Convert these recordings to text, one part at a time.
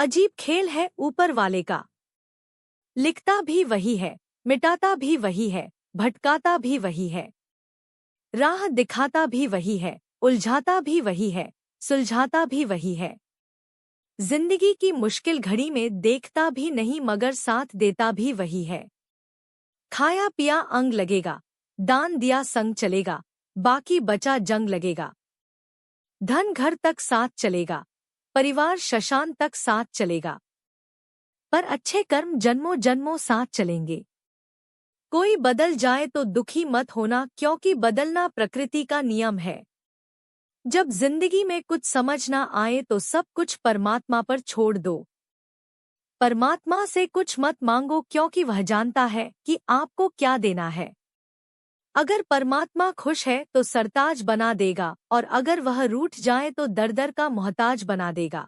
अजीब खेल है ऊपर वाले का। लिखता भी वही है, मिटाता भी वही है, भटकाता भी वही है। राह दिखाता भी वही है, उलझाता भी वही है, सुलझाता भी वही है। जिंदगी की मुश्किल घड़ी में देखता भी नहीं मगर साथ देता भी वही है। खाया पिया अंग लगेगा, दान दिया संग चलेगा, बाकी बचा जंग लगेगा। धन घर तक साथ चलेगा, परिवार शशान तक साथ चलेगा, पर अच्छे कर्म जन्मों जन्मों साथ चलेंगे। कोई बदल जाए तो दुखी मत होना, क्योंकि बदलना प्रकृति का नियम है। जब जिंदगी में कुछ समझ ना आए तो सब कुछ परमात्मा पर छोड़ दो। परमात्मा से कुछ मत मांगो, क्योंकि वह जानता है कि आपको क्या देना है। अगर परमात्मा खुश है तो सरताज बना देगा, और अगर वह रूठ जाए तो दर दर का मोहताज बना देगा।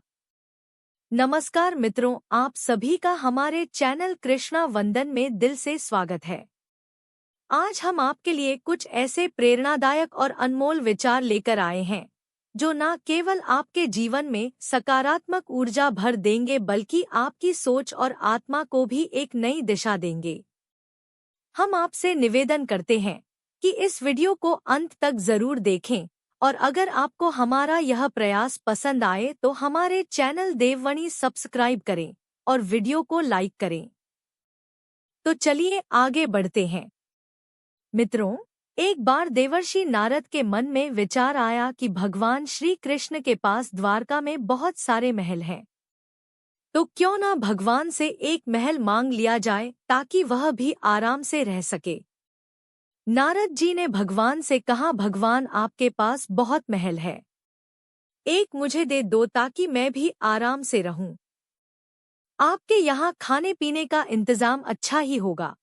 नमस्कार मित्रों, आप सभी का हमारे चैनल कृष्णा वंदन में दिल से स्वागत है। आज हम आपके लिए कुछ ऐसे प्रेरणादायक और अनमोल विचार लेकर आए हैं जो न केवल आपके जीवन में सकारात्मक ऊर्जा भर देंगे बल्कि आपकी सोच और आत्मा को भी एक नई दिशा देंगे। हम आपसे निवेदन करते हैं कि इस वीडियो को अंत तक जरूर देखें, और अगर आपको हमारा यह प्रयास पसंद आए तो हमारे चैनल देववाणी सब्सक्राइब करें और वीडियो को लाइक करें। तो चलिए आगे बढ़ते हैं। मित्रों, एक बार देवर्षि नारद के मन में विचार आया कि भगवान श्री कृष्ण के पास द्वारका में बहुत सारे महल हैं, तो क्यों ना भगवान से एक महल मांग लिया जाए ताकि वह भी आराम से रह सके। नारद जी ने भगवान से कहा, भगवान आपके पास बहुत महल है, एक मुझे दे दो ताकि मैं भी आराम से रहूं। आपके यहाँ खाने पीने का इंतजाम अच्छा ही होगा।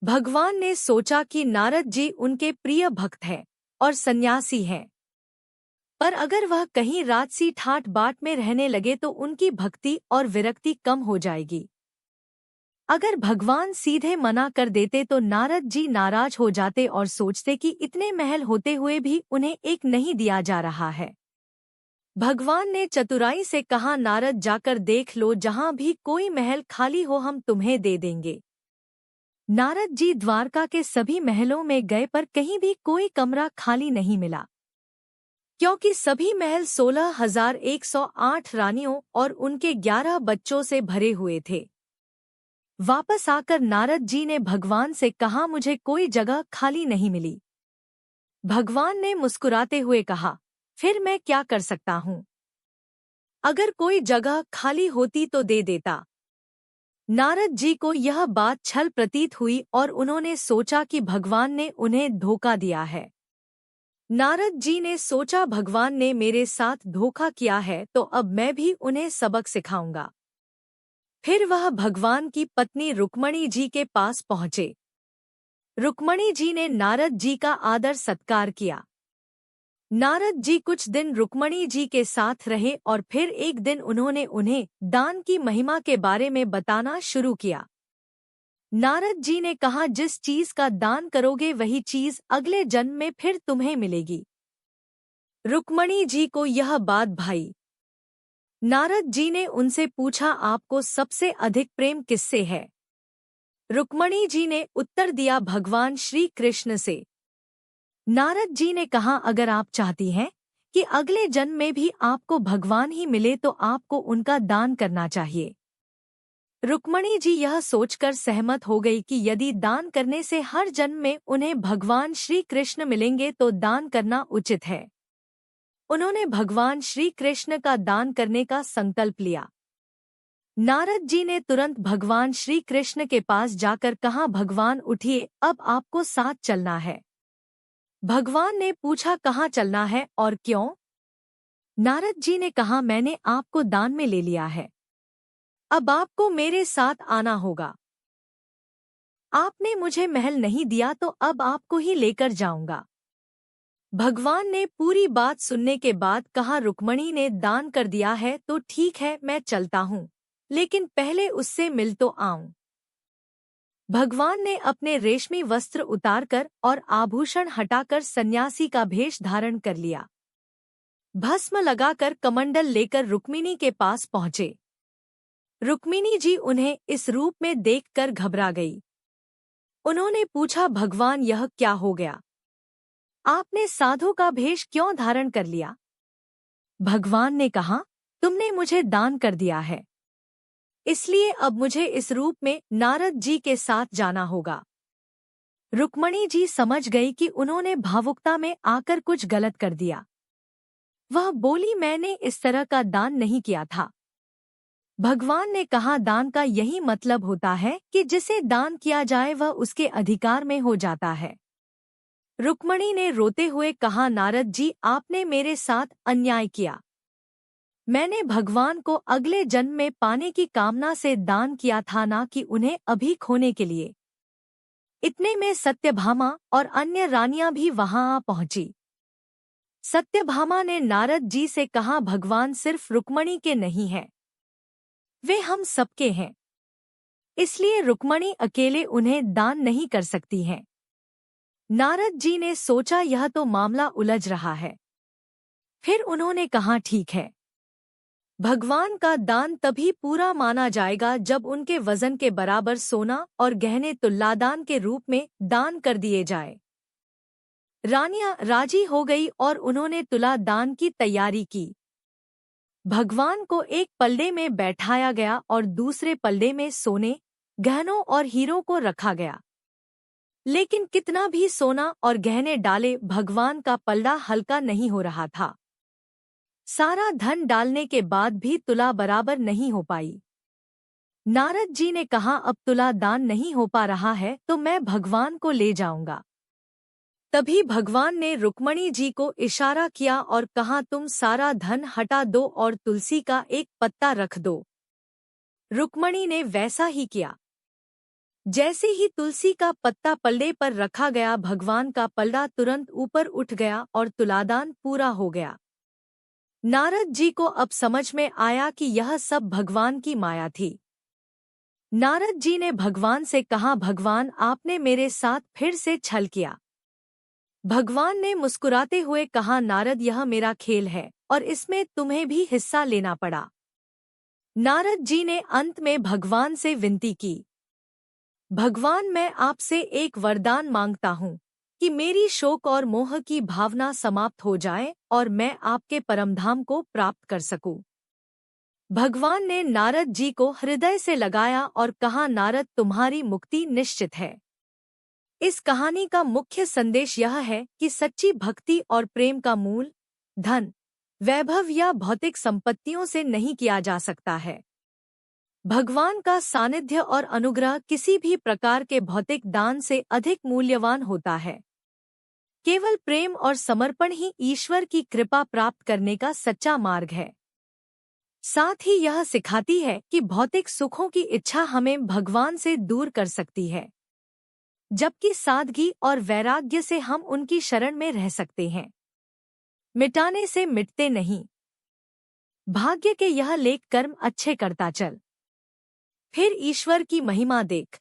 भगवान ने सोचा कि नारद जी उनके प्रिय भक्त हैं और सन्यासी हैं, पर अगर वह कहीं राजसी ठाट बाट में रहने लगे तो उनकी भक्ति और विरक्ति कम हो जाएगी। अगर भगवान सीधे मना कर देते तो नारद जी नाराज हो जाते और सोचते कि इतने महल होते हुए भी उन्हें एक नहीं दिया जा रहा है। भगवान ने चतुराई से कहा, नारद जाकर देख लो, जहां भी कोई महल खाली हो हम तुम्हें दे देंगे। नारद जी द्वारका के सभी महलों में गए पर कहीं भी कोई कमरा खाली नहीं मिला, क्योंकि सभी महल 16,108 रानियों और उनके 11 बच्चों से भरे हुए थे। वापस आकर नारद जी ने भगवान से कहा, मुझे कोई जगह खाली नहीं मिली। भगवान ने मुस्कुराते हुए कहा, फिर मैं क्या कर सकता हूँ? अगर कोई जगह खाली होती तो दे देता। नारद जी को यह बात छल प्रतीत हुई और उन्होंने सोचा कि भगवान ने उन्हें धोखा दिया है। नारद जी ने सोचा, भगवान ने मेरे साथ धोखा किया है तो अब मैं भी उन्हें सबक सिखाऊंगा। फिर वह भगवान की पत्नी रुक्मणी जी के पास पहुँचे। रुक्मणी जी ने नारद जी का आदर सत्कार किया। नारद जी कुछ दिन रुक्मणी जी के साथ रहे और फिर एक दिन उन्होंने उन्हें दान की महिमा के बारे में बताना शुरू किया। नारद जी ने कहा, जिस चीज का दान करोगे वही चीज अगले जन्म में फिर तुम्हें मिलेगी। रुक्मणी जी को यह बात भाई। नारद जी ने उनसे पूछा, आपको सबसे अधिक प्रेम किससे है? रुक्मणी जी ने उत्तर दिया, भगवान श्री कृष्ण से। नारद जी ने कहा, अगर आप चाहती हैं कि अगले जन्म में भी आपको भगवान ही मिले तो आपको उनका दान करना चाहिए। रुक्मणी जी यह सोचकर सहमत हो गई कि यदि दान करने से हर जन्म में उन्हें भगवान श्री कृष्ण मिलेंगे तो दान करना उचित है। उन्होंने भगवान श्री कृष्ण का दान करने का संकल्प लिया। नारद जी ने तुरंत भगवान श्री कृष्ण के पास जाकर कहा, भगवान उठिए, अब आपको साथ चलना है। भगवान ने पूछा, कहाँ चलना है और क्यों? नारद जी ने कहा, मैंने आपको दान में ले लिया है, अब आपको मेरे साथ आना होगा। आपने मुझे महल नहीं दिया तो अब आपको ही लेकर जाऊंगा। भगवान ने पूरी बात सुनने के बाद कहा, रुक्मणी ने दान कर दिया है तो ठीक है, मैं चलता हूँ, लेकिन पहले उससे मिल तो आऊं। भगवान ने अपने रेशमी वस्त्र उतारकर और आभूषण हटाकर सन्यासी का भेष धारण कर लिया। भस्म लगाकर कमंडल लेकर रुक्मिणी के पास पहुँचे। रुक्मिणी जी उन्हें इस रूप में देखकर घबरा गई। उन्होंने पूछा, भगवान यह क्या हो गया? आपने साधु का भेष क्यों धारण कर लिया? भगवान ने कहा, तुमने मुझे दान कर दिया है, इसलिए अब मुझे इस रूप में नारद जी के साथ जाना होगा। रुक्मिणी जी समझ गई कि उन्होंने भावुकता में आकर कुछ गलत कर दिया। वह बोली, मैंने इस तरह का दान नहीं किया था। भगवान ने कहा, दान का यही मतलब होता है कि जिसे दान किया जाए वह उसके अधिकार में हो जाता है। रुक्मिणी ने रोते हुए कहा, नारद जी आपने मेरे साथ अन्याय किया। मैंने भगवान को अगले जन्म में पाने की कामना से दान किया था, ना कि उन्हें अभी खोने के लिए। इतने में सत्यभामा और अन्य रानियां भी वहां आ पहुंची। सत्यभामा ने नारद जी से कहा, भगवान सिर्फ रुक्मिणी के नहीं हैं, वे हम सबके हैं, इसलिए रुक्मिणी अकेले उन्हें दान नहीं कर सकती हैं। नारद जी ने सोचा, यह तो मामला उलझ रहा है। फिर उन्होंने कहा, ठीक है, भगवान का दान तभी पूरा माना जाएगा जब उनके वजन के बराबर सोना और गहने तुलादान के रूप में दान कर दिए जाए। रानियां राजी हो गई और उन्होंने तुला दान की तैयारी की। भगवान को एक पल्ले में बैठाया गया और दूसरे पल्ले में सोने, गहनों और हीरों को रखा गया। लेकिन कितना भी सोना और गहने डाले, भगवान का पल्ला हल्का नहीं हो रहा था। सारा धन डालने के बाद भी तुला बराबर नहीं हो पाई। नारद जी ने कहा, अब तुला दान नहीं हो पा रहा है तो मैं भगवान को ले जाऊंगा। तभी भगवान ने रुक्मिणी जी को इशारा किया और कहा, तुम सारा धन हटा दो और तुलसी का एक पत्ता रख दो। रुक्मिणी ने वैसा ही किया। जैसे ही तुलसी का पत्ता पल्ले पर रखा गया, भगवान का पल्ला तुरंत ऊपर उठ गया और तुलादान पूरा हो गया। नारद जी को अब समझ में आया कि यह सब भगवान की माया थी। नारद जी ने भगवान से कहा, भगवान आपने मेरे साथ फिर से छल किया। भगवान ने मुस्कुराते हुए कहा, नारद यह मेरा खेल है और इसमें तुम्हें भी हिस्सा लेना पड़ा। नारद जी ने अंत में भगवान से विनती की, भगवान मैं आपसे एक वरदान मांगता हूँ कि मेरी शोक और मोह की भावना समाप्त हो जाए और मैं आपके परमधाम को प्राप्त कर सकूं। भगवान ने नारद जी को हृदय से लगाया और कहा, नारद तुम्हारी मुक्ति निश्चित है। इस कहानी का मुख्य संदेश यह है कि सच्ची भक्ति और प्रेम का मूल धन, वैभव या भौतिक संपत्तियों से नहीं किया जा सकता है। भगवान का सानिध्य और अनुग्रह किसी भी प्रकार के भौतिक दान से अधिक मूल्यवान होता है। केवल प्रेम और समर्पण ही ईश्वर की कृपा प्राप्त करने का सच्चा मार्ग है। साथ ही यह सिखाती है कि भौतिक सुखों की इच्छा हमें भगवान से दूर कर सकती है, जबकि सादगी और वैराग्य से हम उनकी शरण में रह सकते हैं। मिटाने से मिटते नहीं। भाग्य के यह लेख कर्म अच्छे करता चल, फिर ईश्वर की महिमा देख।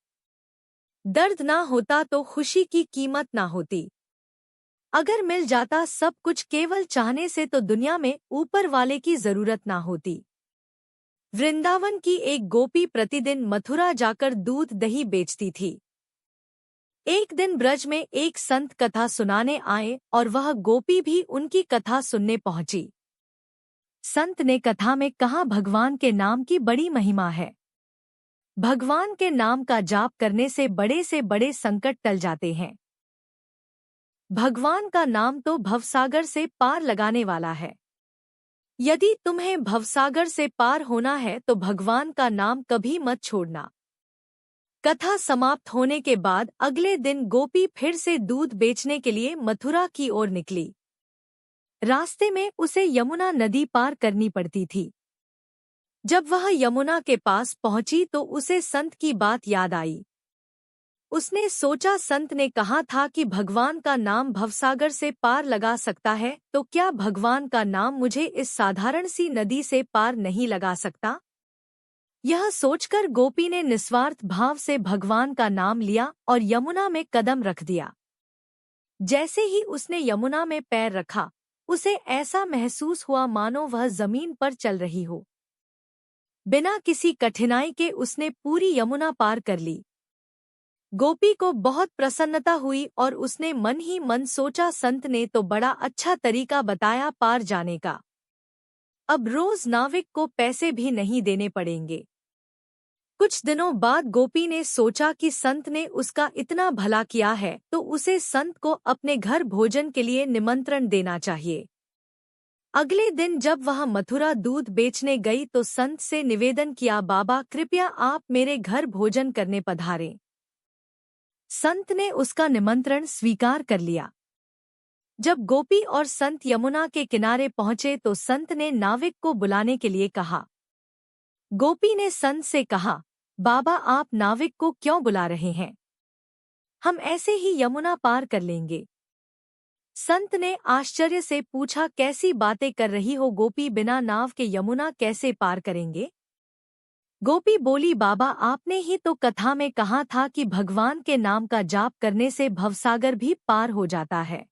दर्द ना होता तो खुशी की कीमत ना होती। अगर मिल जाता सब कुछ केवल चाहने से तो दुनिया में ऊपर वाले की जरूरत ना होती। वृंदावन की एक गोपी प्रतिदिन मथुरा जाकर दूध दही बेचती थी। एक दिन ब्रज में एक संत कथा सुनाने आए और वह गोपी भी उनकी कथा सुनने पहुंची। संत ने कथा में कहा, भगवान के नाम की बड़ी महिमा है। भगवान के नाम का जाप करने से बड़े संकट टल जाते हैं। भगवान का नाम तो भवसागर से पार लगाने वाला है। यदि तुम्हें भवसागर से पार होना है तो भगवान का नाम कभी मत छोड़ना। कथा समाप्त होने के बाद अगले दिन गोपी फिर से दूध बेचने के लिए मथुरा की ओर निकली। रास्ते में उसे यमुना नदी पार करनी पड़ती थी। जब वह यमुना के पास पहुंची तो उसे संत की बात याद आई। उसने सोचा, संत ने कहा था कि भगवान का नाम भवसागर से पार लगा सकता है, तो क्या भगवान का नाम मुझे इस साधारण सी नदी से पार नहीं लगा सकता? यह सोचकर गोपी ने निस्वार्थ भाव से भगवान का नाम लिया और यमुना में कदम रख दिया। जैसे ही उसने यमुना में पैर रखा, उसे ऐसा महसूस हुआ मानो वह जमीन पर चल रही हो। बिना किसी कठिनाई के उसने पूरी यमुना पार कर ली। गोपी को बहुत प्रसन्नता हुई और उसने मन ही मन सोचा, संत ने तो बड़ा अच्छा तरीका बताया पार जाने का। अब रोज नाविक को पैसे भी नहीं देने पड़ेंगे। कुछ दिनों बाद गोपी ने सोचा कि संत ने उसका इतना भला किया है तो उसे संत को अपने घर भोजन के लिए निमंत्रण देना चाहिए। अगले दिन जब वह मथुरा दूध बेचने गई तो संत से निवेदन किया, बाबा कृपया आप मेरे घर भोजन करने पधारें। संत ने उसका निमंत्रण स्वीकार कर लिया। जब गोपी और संत यमुना के किनारे पहुंचे तो संत ने नाविक को बुलाने के लिए कहा। गोपी ने संत से कहा, बाबा आप नाविक को क्यों बुला रहे हैं? हम ऐसे ही यमुना पार कर लेंगे। संत ने आश्चर्य से पूछा, कैसी बातें कर रही हो गोपी, बिना नाव के यमुना कैसे पार करेंगे? गोपी बोली, बाबा आपने ही तो कथा में कहा था कि भगवान के नाम का जाप करने से भवसागर भी पार हो जाता है।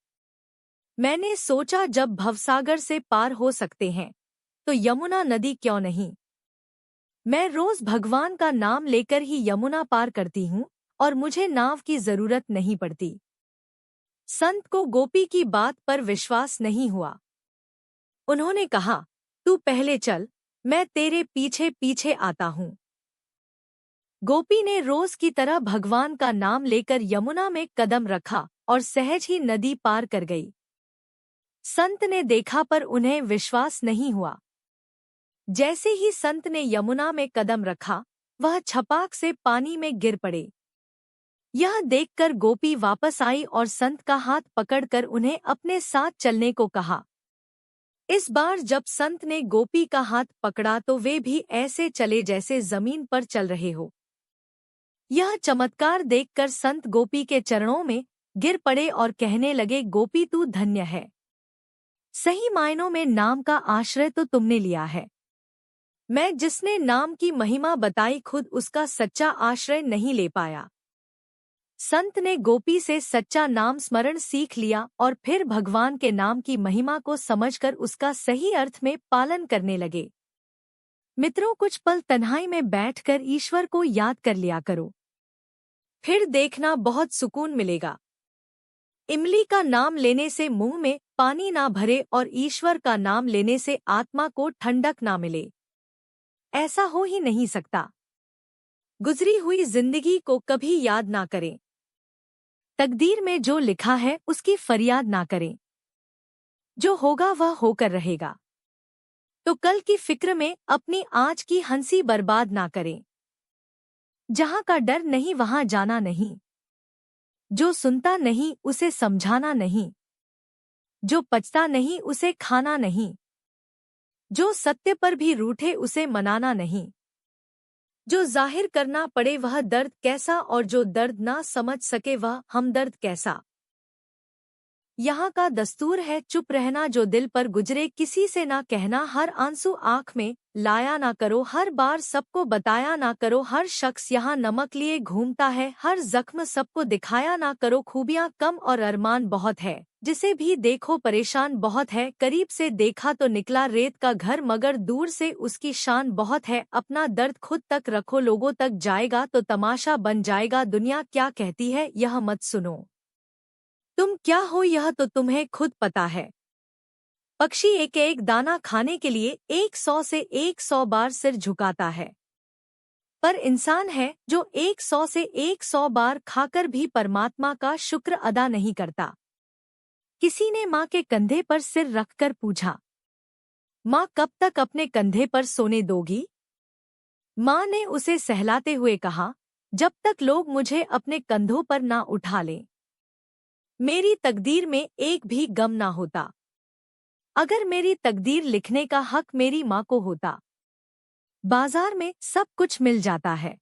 मैंने सोचा जब भवसागर से पार हो सकते हैं तो यमुना नदी क्यों नहीं। मैं रोज भगवान का नाम लेकर ही यमुना पार करती हूँ और मुझे नाव की जरूरत नहीं पड़ती। संत को गोपी की बात पर विश्वास नहीं हुआ। उन्होंने कहा, तू पहले चल, मैं तेरे पीछे पीछे आता हूँ। गोपी ने रोज की तरह भगवान का नाम लेकर यमुना में कदम रखा और सहज ही नदी पार कर गई। संत ने देखा पर उन्हें विश्वास नहीं हुआ। जैसे ही संत ने यमुना में कदम रखा, वह छपाक से पानी में गिर पड़े। यह देखकर गोपी वापस आई और संत का हाथ पकड़कर उन्हें अपने साथ चलने को कहा। इस बार जब संत ने गोपी का हाथ पकड़ा तो वे भी ऐसे चले जैसे जमीन पर चल रहे हो। यह चमत्कार देखकर संत गोपी के चरणों में गिर पड़े और कहने लगे, गोपी तू धन्य है। सही मायनों में नाम का आश्रय तो तुमने लिया है। मैं जिसने नाम की महिमा बताई खुद उसका सच्चा आश्रय नहीं ले पाया। संत ने गोपी से सच्चा नाम स्मरण सीख लिया और फिर भगवान के नाम की महिमा को समझकर उसका सही अर्थ में पालन करने लगे। मित्रों, कुछ पल तन्हाई में बैठकर ईश्वर को याद कर लिया करो, फिर देखना बहुत सुकून मिलेगा। इमली का नाम लेने से मुंह में पानी ना भरे और ईश्वर का नाम लेने से आत्मा को ठंडक ना मिले, ऐसा हो ही नहीं सकता। गुजरी हुई जिंदगी को कभी याद ना करें। तकदीर में जो लिखा है उसकी फरियाद ना करें। जो होगा वह होकर रहेगा। तो कल की फिक्र में अपनी आज की हंसी बर्बाद ना करें। जहां का डर नहीं वहां जाना नहीं। जो सुनता नहीं उसे समझाना नहीं। जो पचता नहीं उसे खाना नहीं। जो सत्य पर भी रूठे उसे मनाना नहीं। जो जाहिर करना पड़े वह दर्द कैसा और जो दर्द ना समझ सके वह हमदर्द कैसा। यहाँ का दस्तूर है चुप रहना, जो दिल पर गुजरे किसी से ना कहना। हर आंसू आँख में लाया ना करो, हर बार सबको बताया ना करो। हर शख्स यहाँ नमक लिए घूमता है, हर जख्म सबको दिखाया ना करो। खूबियाँ कम और अरमान बहुत है, जिसे भी देखो परेशान बहुत है। करीब से देखा तो निकला रेत का घर, मगर दूर से उसकी शान बहुत है। अपना दर्द खुद तक रखो, लोगों तक जाएगा तो तमाशा बन जाएगा। दुनिया क्या कहती है यह मत सुनो, तुम क्या हो यह तो तुम्हें खुद पता है। पक्षी एक एक दाना खाने के लिए 100 से 100 बार सिर झुकाता है, पर इंसान है जो 100 से 100 बार खाकर भी परमात्मा का शुक्र अदा नहीं करता। किसी ने माँ के कंधे पर सिर रखकर पूछा, माँ कब तक अपने कंधे पर सोने दोगी? माँ ने उसे सहलाते हुए कहा, जब तक लोग मुझे अपने कंधों पर ना उठा लें। मेरी तकदीर में एक भी गम ना होता। अगर मेरी तकदीर लिखने का हक मेरी माँ को होता। बाजार में सब कुछ मिल जाता है,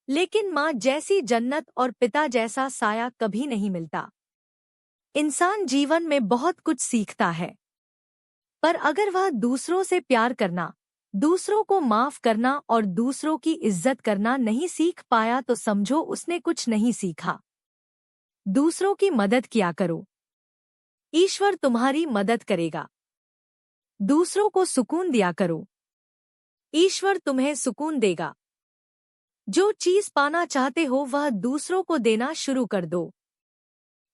लेकिन माँ जैसी जन्नत और पिता जैसा साया कभी नहीं मिलता। इंसान जीवन में बहुत कुछ सीखता है, पर अगर वह दूसरों से प्यार करना, दूसरों को माफ करना और दूसरों की इज्जत करना नहीं सीख पाया तो समझो उसने कुछ नहीं सीखा। दूसरों की मदद किया करो, ईश्वर तुम्हारी मदद करेगा। दूसरों को सुकून दिया करो, ईश्वर तुम्हें सुकून देगा। जो चीज पाना चाहते हो वह दूसरों को देना शुरू कर दो।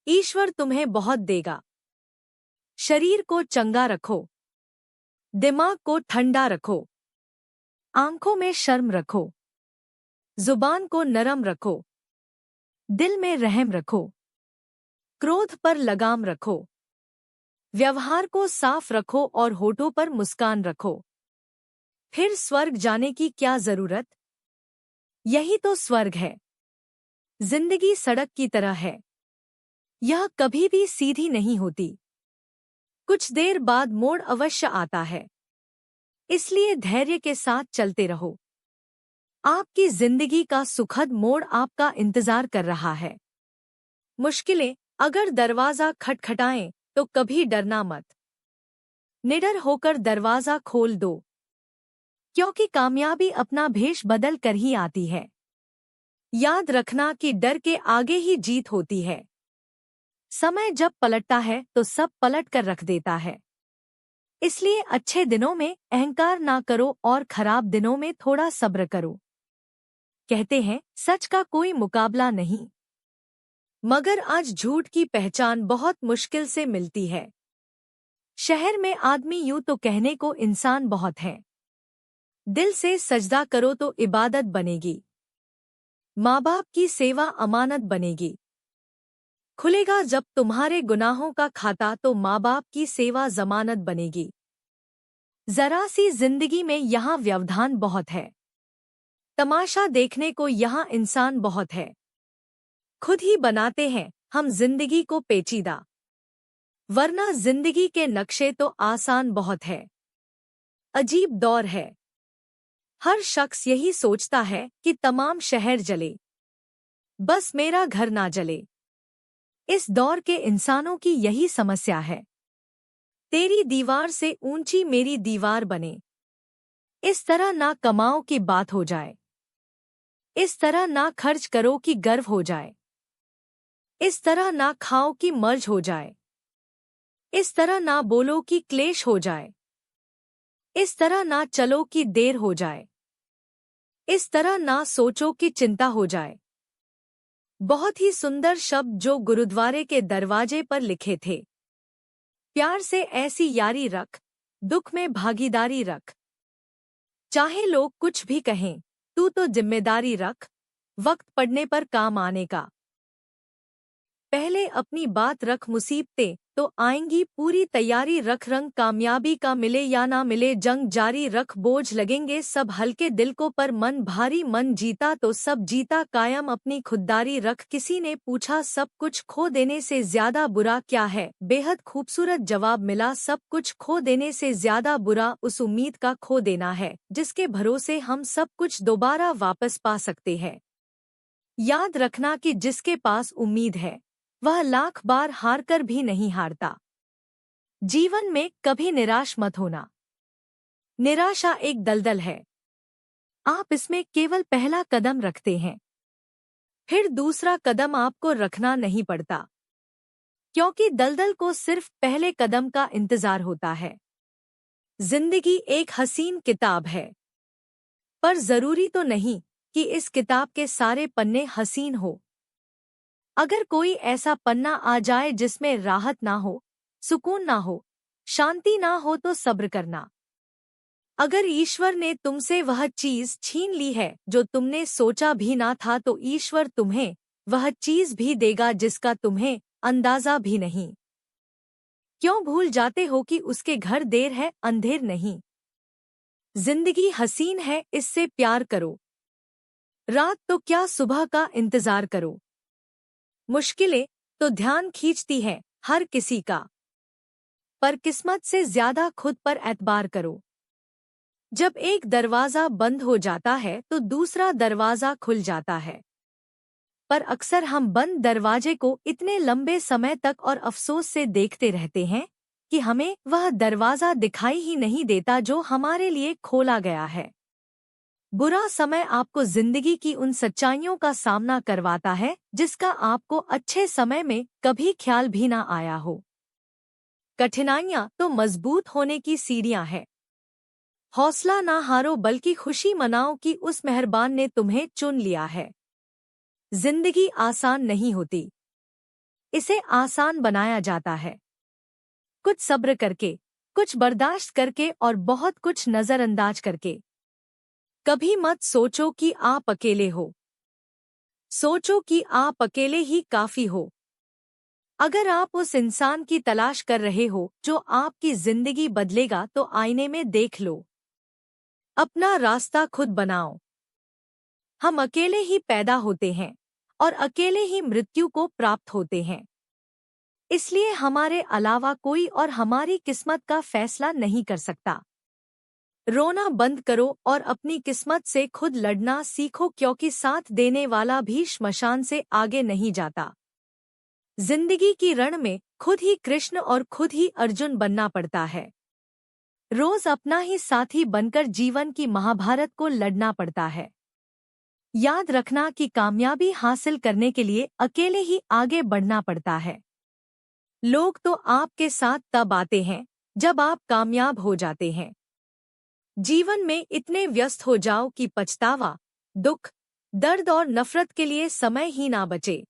ईश्वर तुम्हें बहुत देगा। शरीर को चंगा रखो। दिमाग को ठंडा रखो। आंखों में शर्म रखो। जुबान को नरम रखो। दिल में रहम रखो। क्रोध पर लगाम रखो। व्यवहार को साफ रखो और होठों पर मुस्कान रखो। फिर स्वर्ग जाने की क्या जरूरत? यही तो स्वर्ग है। जिंदगी सड़क की तरह है। यह कभी भी सीधी नहीं होती। कुछ देर बाद मोड़ अवश्य आता है। इसलिए धैर्य के साथ चलते रहो। आपकी जिंदगी का सुखद मोड़ आपका इंतजार कर रहा है। मुश्किलें अगर दरवाजा खटखटाएं तो कभी डरना मत। निडर होकर दरवाजा खोल दो, क्योंकि कामयाबी अपना भेष बदल कर ही आती है। याद रखना कि डर के आगे ही जीत होती है। समय जब पलटता है तो सब पलट कर रख देता है। इसलिए अच्छे दिनों में अहंकार ना करो और खराब दिनों में थोड़ा सब्र करो। कहते हैं सच का कोई मुकाबला नहीं, मगर आज झूठ की पहचान बहुत मुश्किल से मिलती है। शहर में आदमी यूं तो कहने को इंसान बहुत है। दिल से सजदा करो तो इबादत बनेगी। माँ बाप की सेवा अमानत बनेगी। खुलेगा जब तुम्हारे गुनाहों का खाता तो माँ बाप की सेवा जमानत बनेगी। जरा सी जिंदगी में यहाँ व्यवधान बहुत है। तमाशा देखने को यहाँ इंसान बहुत है। खुद ही बनाते हैं हम जिंदगी को पेचीदा, वरना जिंदगी के नक्शे तो आसान बहुत है। अजीब दौर है। हर शख्स यही सोचता है कि तमाम शहर जले, बस मेरा घर ना जले। इस दौर के इंसानों की यही समस्या है। तेरी दीवार से ऊंची मेरी दीवार बने। इस तरह ना कमाओ कि बात हो जाए। इस तरह ना खर्च करो कि गर्व हो जाए। इस तरह ना खाओ कि मर्ज हो जाए। इस तरह ना बोलो कि क्लेश हो जाए। इस तरह ना चलो कि देर हो जाए। इस तरह ना सोचो कि चिंता हो जाए। बहुत ही सुंदर शब्द जो गुरुद्वारे के दरवाजे पर लिखे थे। प्यार से ऐसी यारी रख, दुख में भागीदारी रख। चाहे लोग कुछ भी कहें, तू तो जिम्मेदारी रख, वक्त पड़ने पर काम आने का। पहले अपनी बात रख, मुसीबतें तो आएंगी पूरी तैयारी रख। रंग कामयाबी का मिले या ना मिले जंग जारी रख। बोझ लगेंगे सब हल्के दिल को पर मन भारी। मन जीता तो सब जीता कायम अपनी खुददारी रख। किसी ने पूछा सब कुछ खो देने से ज्यादा बुरा क्या है? बेहद खूबसूरत जवाब मिला, सब कुछ खो देने से ज्यादा बुरा उस उम्मीद का खो देना है जिसके भरोसे हम सब कुछ दोबारा वापस पा सकते हैं। याद रखना कि जिसके पास उम्मीद है वह लाख बार हारकर भी नहीं हारता। जीवन में कभी निराश मत होना। निराशा एक दलदल है। आप इसमें केवल पहला कदम रखते हैं, फिर दूसरा कदम आपको रखना नहीं पड़ता, क्योंकि दलदल को सिर्फ पहले कदम का इंतजार होता है। जिंदगी एक हसीन किताब है, पर जरूरी तो नहीं कि इस किताब के सारे पन्ने हसीन हो। अगर कोई ऐसा पन्ना आ जाए जिसमें राहत ना हो, सुकून ना हो, शांति ना हो तो सब्र करना। अगर ईश्वर ने तुमसे वह चीज छीन ली है जो तुमने सोचा भी ना था तो ईश्वर तुम्हें वह चीज भी देगा जिसका तुम्हें अंदाजा भी नहीं। क्यों भूल जाते हो कि उसके घर देर है अंधेर नहीं। जिंदगी हसीन है, इससे प्यार करो। रात तो क्या सुबह का इंतजार करो। मुश्किलें तो ध्यान खींचती हैं हर किसी का, पर किस्मत से ज्यादा खुद पर एतबार करो। जब एक दरवाजा बंद हो जाता है तो दूसरा दरवाजा खुल जाता है, पर अक्सर हम बंद दरवाजे को इतने लंबे समय तक और अफसोस से देखते रहते हैं कि हमें वह दरवाजा दिखाई ही नहीं देता जो हमारे लिए खोला गया है। बुरा समय आपको जिंदगी की उन सच्चाइयों का सामना करवाता है जिसका आपको अच्छे समय में कभी ख्याल भी ना आया हो। कठिनाइयां तो मजबूत होने की सीढ़ियां हैं। हौसला ना हारो बल्कि खुशी मनाओ कि उस मेहरबान ने तुम्हें चुन लिया है। जिंदगी आसान नहीं होती, इसे आसान बनाया जाता है। कुछ सब्र करके, कुछ बर्दाश्त करके और बहुत कुछ नजरअंदाज करके। कभी मत सोचो कि आप अकेले हो, सोचो कि आप अकेले ही काफी हो। अगर आप उस इंसान की तलाश कर रहे हो जो आपकी जिंदगी बदलेगा तो आईने में देख लो। अपना रास्ता खुद बनाओ। हम अकेले ही पैदा होते हैं और अकेले ही मृत्यु को प्राप्त होते हैं। इसलिए हमारे अलावा कोई और हमारी किस्मत का फैसला नहीं कर सकता। रोना बंद करो और अपनी किस्मत से खुद लड़ना सीखो, क्योंकि साथ देने वाला भी श्मशान से आगे नहीं जाता। जिंदगी की रण में खुद ही कृष्ण और खुद ही अर्जुन बनना पड़ता है। रोज अपना ही साथी बनकर जीवन की महाभारत को लड़ना पड़ता है। याद रखना कि कामयाबी हासिल करने के लिए अकेले ही आगे बढ़ना पड़ता है। लोग तो आपके साथ तब आते हैं जब आप कामयाब हो जाते हैं। जीवन में इतने व्यस्त हो जाओ कि पछतावा, दुख, दर्द और नफरत के लिए समय ही ना बचे।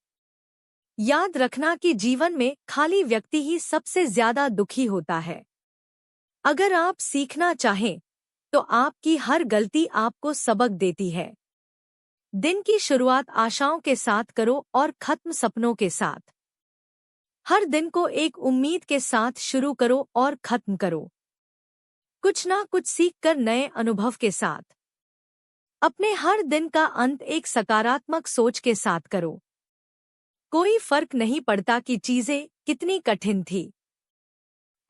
याद रखना कि जीवन में खाली व्यक्ति ही सबसे ज्यादा दुखी होता है। अगर आप सीखना चाहें तो आपकी हर गलती आपको सबक देती है। दिन की शुरुआत आशाओं के साथ करो और खत्म सपनों के साथ। हर दिन को एक उम्मीद के साथ शुरू करो और खत्म करो कुछ ना कुछ सीख कर नए अनुभव के साथ। अपने हर दिन का अंत एक सकारात्मक सोच के साथ करो। कोई फर्क नहीं पड़ता कि चीजें कितनी कठिन थी।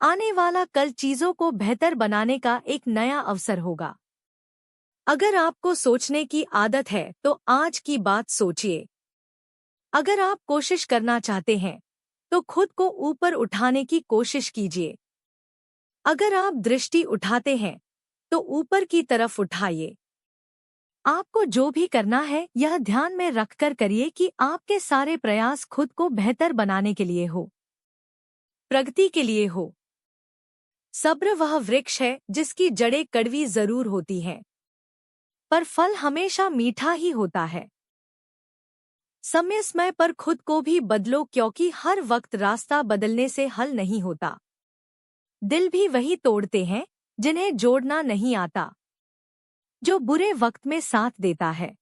आने वाला कल चीजों को बेहतर बनाने का एक नया अवसर होगा। अगर आपको सोचने की आदत है तो आज की बात सोचिए। अगर आप कोशिश करना चाहते हैं तो खुद को ऊपर उठाने की कोशिश कीजिए। अगर आप दृष्टि उठाते हैं तो ऊपर की तरफ उठाइए। आपको जो भी करना है यह ध्यान में रखकर करिए कि आपके सारे प्रयास खुद को बेहतर बनाने के लिए हो, प्रगति के लिए हो। सब्र वह वृक्ष है जिसकी जड़ें कड़वी जरूर होती हैं, पर फल हमेशा मीठा ही होता है। समय समय पर खुद को भी बदलो, क्योंकि हर वक्त रास्ता बदलने से हल नहीं होता। दिल भी वही तोड़ते हैं जिन्हें जोड़ना नहीं आता, जो बुरे वक्त में साथ देता है।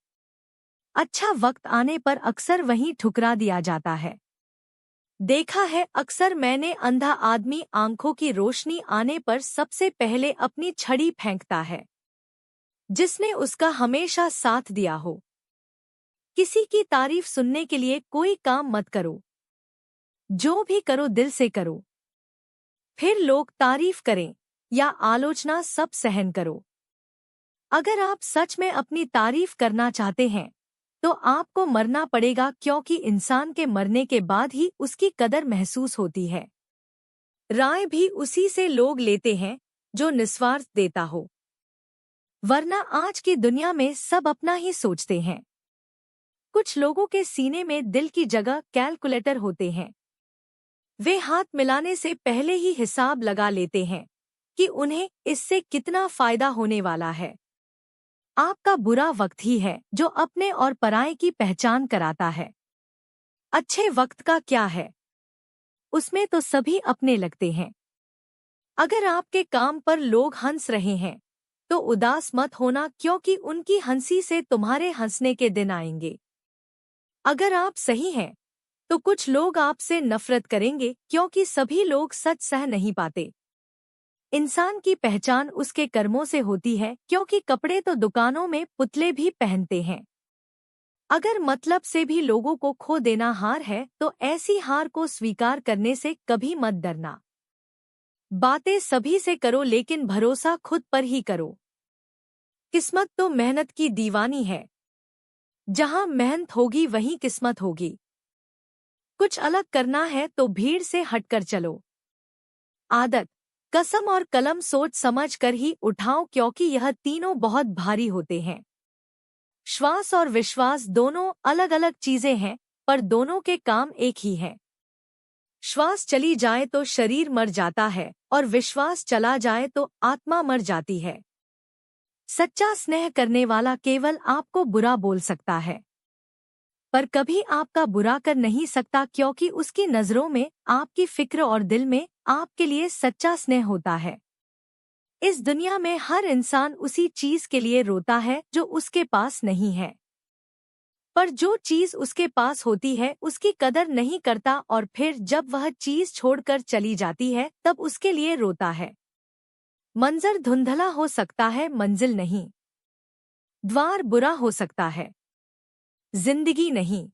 अच्छा वक्त आने पर अक्सर वहीं ठुकरा दिया जाता है। देखा है अक्सर मैंने, अंधा आदमी आंखों की रोशनी आने पर सबसे पहले अपनी छड़ी फेंकता है जिसने उसका हमेशा साथ दिया हो। किसी की तारीफ सुनने के लिए कोई काम मत करो। जो भी करो दिल से करो। फिर लोग तारीफ करें या आलोचना सब सहन करो। अगर आप सच में अपनी तारीफ करना चाहते हैं तो आपको मरना पड़ेगा, क्योंकि इंसान के मरने के बाद ही उसकी कदर महसूस होती है। राय भी उसी से लोग लेते हैं जो निस्वार्थ देता हो, वरना आज की दुनिया में सब अपना ही सोचते हैं। कुछ लोगों के सीने में दिल की जगह कैलकुलेटर होते हैं। वे हाथ मिलाने से पहले ही हिसाब लगा लेते हैं कि उन्हें इससे कितना फायदा होने वाला है। आपका बुरा वक्त ही है जो अपने और पराये की पहचान कराता है। अच्छे वक्त का क्या है, उसमें तो सभी अपने लगते हैं। अगर आपके काम पर लोग हंस रहे हैं तो उदास मत होना, क्योंकि उनकी हंसी से तुम्हारे हंसने के दिन आएंगे। अगर आप सही हैं तो कुछ लोग आपसे नफरत करेंगे, क्योंकि सभी लोग सच सह नहीं पाते। इंसान की पहचान उसके कर्मों से होती है, क्योंकि कपड़े तो दुकानों में पुतले भी पहनते हैं। अगर मतलब से भी लोगों को खो देना हार है तो ऐसी हार को स्वीकार करने से कभी मत डरना। बातें सभी से करो लेकिन भरोसा खुद पर ही करो। किस्मत तो मेहनत की दीवानी है। जहां मेहनत होगी वहीं किस्मत होगी। कुछ अलग करना है तो भीड़ से हटकर चलो। आदत, कसम और कलम सोच समझ कर ही उठाओ, क्योंकि यह तीनों बहुत भारी होते हैं। श्वास और विश्वास दोनों अलग अलग चीजें हैं, पर दोनों के काम एक ही है। श्वास चली जाए तो शरीर मर जाता है और विश्वास चला जाए तो आत्मा मर जाती है। सच्चा स्नेह करने वाला केवल आपको बुरा बोल सकता है, पर कभी आपका बुरा कर नहीं सकता, क्योंकि उसकी नज़रों में, आपकी फिक्र और दिल में आपके लिए सच्चा स्नेह होता है। इस दुनिया में हर इंसान उसी चीज के लिए रोता है जो उसके पास नहीं है, पर जो चीज उसके पास होती है उसकी कदर नहीं करता, और फिर जब वह चीज छोड़कर चली जाती है तब उसके लिए रोता है। मंजर धुंधला हो सकता है, मंजिल नहीं। द्वार बुरा हो सकता है, जिंदगी नहीं।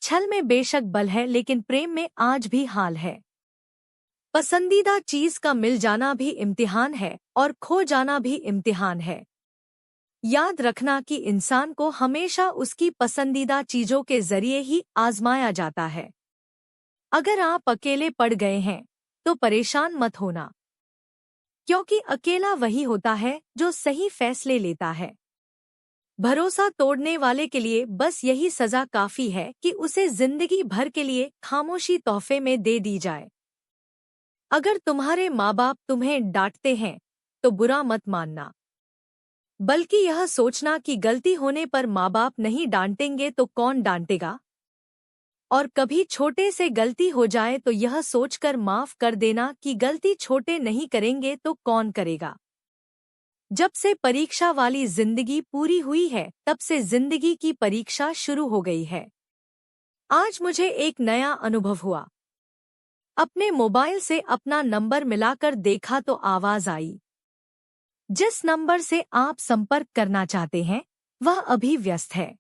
छल में बेशक बल है, लेकिन प्रेम में आज भी हाल है। पसंदीदा चीज का मिल जाना भी इम्तिहान है और खो जाना भी इम्तिहान है। याद रखना कि इंसान को हमेशा उसकी पसंदीदा चीजों के जरिए ही आजमाया जाता है। अगर आप अकेले पड़ गए हैं तो परेशान मत होना, क्योंकि अकेला वही होता है जो सही फैसले लेता है। भरोसा तोड़ने वाले के लिए बस यही सजा काफी है कि उसे जिंदगी भर के लिए खामोशी तोहफे में दे दी जाए। अगर तुम्हारे माँ बाप तुम्हें डांटते हैं तो बुरा मत मानना, बल्कि यह सोचना कि गलती होने पर माँ बाप नहीं डांटेंगे तो कौन डांटेगा। और कभी छोटे से गलती हो जाए तो यह सोचकर माफ कर देना कि गलती छोटे नहीं करेंगे तो कौन करेगा। जब से परीक्षा वाली जिंदगी पूरी हुई है तब से जिंदगी की परीक्षा शुरू हो गई है। आज मुझे एक नया अनुभव हुआ। अपने मोबाइल से अपना नंबर मिलाकर देखा तो आवाज आई, जिस नंबर से आप संपर्क करना चाहते हैं वह अभी व्यस्त है।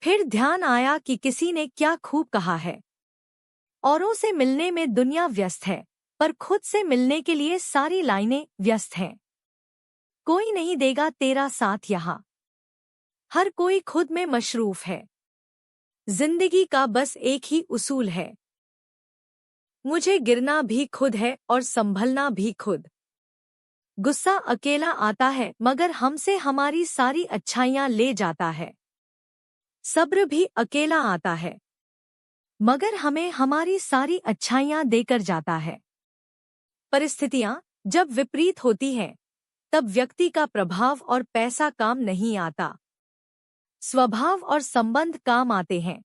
फिर ध्यान आया कि किसी ने क्या खूब कहा है, औरों से मिलने में दुनिया व्यस्त है, पर खुद से मिलने के लिए सारी लाइनें व्यस्त हैं। कोई नहीं देगा तेरा साथ यहाँ, हर कोई खुद में मशरूफ है। जिंदगी का बस एक ही उसूल है, मुझे गिरना भी खुद है और संभलना भी खुद। गुस्सा अकेला आता है मगर हमसे हमारी सारी अच्छाइयाँ ले जाता है। सब्र भी अकेला आता है मगर हमें हमारी सारी अच्छाइयाँ देकर जाता है। परिस्थितियाँ जब विपरीत होती हैं तब व्यक्ति का प्रभाव और पैसा काम नहीं आता, स्वभाव और संबंध काम आते हैं।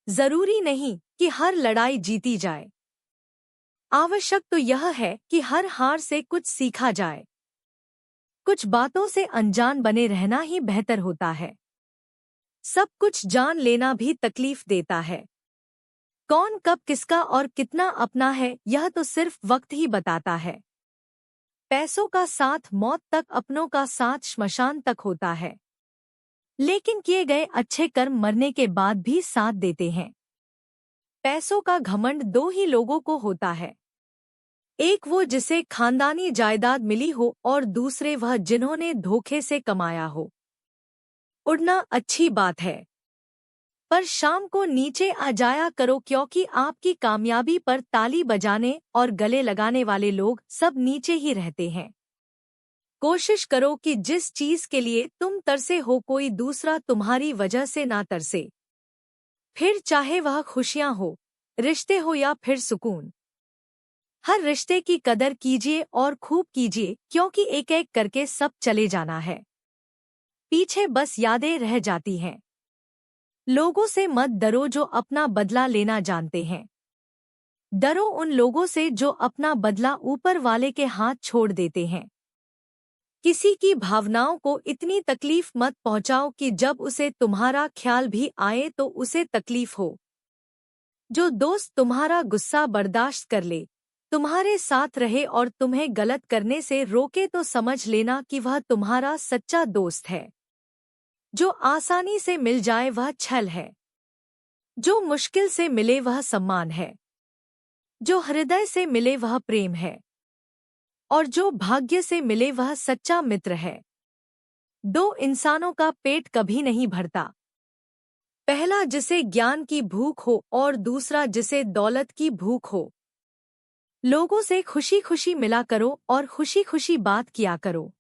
जरूरी नहीं कि हर लड़ाई जीती जाए, आवश्यक तो यह है कि हर हार से कुछ सीखा जाए। कुछ बातों से अनजान बने रहना ही बेहतर होता है। सब कुछ जान लेना भी तकलीफ देता है। कौन कब किसका और कितना अपना है यह तो सिर्फ वक्त ही बताता है। पैसों का साथ मौत तक, अपनों का साथ श्मशान तक होता है, लेकिन किए गए अच्छे कर्म मरने के बाद भी साथ देते हैं। पैसों का घमंड दो ही लोगों को होता है, एक वो जिसे खानदानी जायदाद मिली हो और दूसरे वह जिन्होंने धोखे से कमाया हो। उड़ना अच्छी बात है, पर शाम को नीचे आ जाया करो, क्योंकि आपकी कामयाबी पर ताली बजाने और गले लगाने वाले लोग सब नीचे ही रहते हैं। कोशिश करो कि जिस चीज के लिए तुम तरसे हो कोई दूसरा तुम्हारी वजह से ना तरसे, फिर चाहे वह खुशियां हो, रिश्ते हो या फिर सुकून। हर रिश्ते की कदर कीजिए और खूब कीजिए, क्योंकि एक एक करके सब चले जाना है, पीछे बस यादें रह जाती हैं। लोगों से मत डरो जो अपना बदला लेना जानते हैं, डरो उन लोगों से जो अपना बदला ऊपर वाले के हाथ छोड़ देते हैं। किसी की भावनाओं को इतनी तकलीफ मत पहुंचाओ कि जब उसे तुम्हारा ख्याल भी आए तो उसे तकलीफ हो। जो दोस्त तुम्हारा गुस्सा बर्दाश्त कर ले, तुम्हारे साथ रहे और तुम्हें गलत करने से रोके तो समझ लेना कि वह तुम्हारा सच्चा दोस्त है। जो आसानी से मिल जाए वह छल है, जो मुश्किल से मिले वह सम्मान है, जो हृदय से मिले वह प्रेम है, और जो भाग्य से मिले वह सच्चा मित्र है। दो इंसानों का पेट कभी नहीं भरता, पहला जिसे ज्ञान की भूख हो और दूसरा जिसे दौलत की भूख हो। लोगों से खुशी खुशी मिला करो और खुशी खुशी बात किया करो।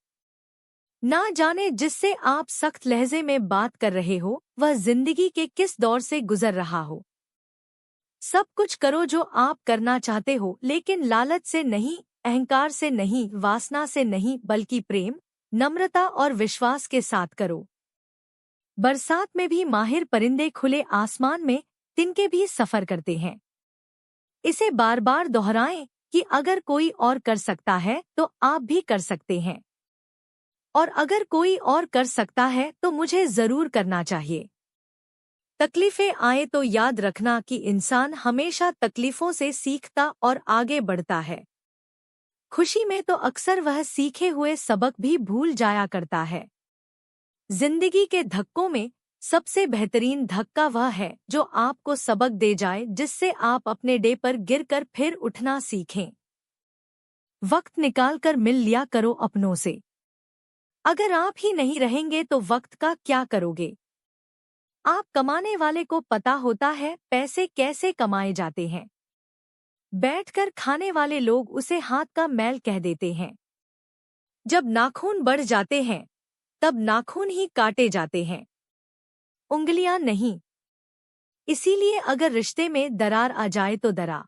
ना जाने जिससे आप सख्त लहजे में बात कर रहे हो वह जिंदगी के किस दौर से गुजर रहा हो। सब कुछ करो जो आप करना चाहते हो, लेकिन लालच से नहीं, अहंकार से नहीं, वासना से नहीं, बल्कि प्रेम, नम्रता और विश्वास के साथ करो। बरसात में भी माहिर परिंदे खुले आसमान में तिनके भी सफर करते हैं। इसे बार बार दोहराएं कि अगर कोई और कर सकता है तो आप भी कर सकते हैं, और अगर कोई और कर सकता है तो मुझे जरूर करना चाहिए। तकलीफें आए तो याद रखना कि इंसान हमेशा तकलीफों से सीखता और आगे बढ़ता है। खुशी में तो अक्सर वह सीखे हुए सबक भी भूल जाया करता है। जिंदगी के धक्कों में सबसे बेहतरीन धक्का वह है जो आपको सबक दे जाए, जिससे आप अपने डे पर गिरकर फिर उठना सीखें। वक्त निकालकर मिल लिया करो अपनों से। अगर आप ही नहीं रहेंगे तो वक्त का क्या करोगे? आप कमाने वाले को पता होता है पैसे कैसे कमाए जाते हैं। बैठकर खाने वाले लोग उसे हाथ का मैल कह देते हैं। जब नाखून बढ़ जाते हैं तब नाखून ही काटे जाते हैं, उंगलियां नहीं। इसीलिए अगर रिश्ते में दरार आ जाए तो डरा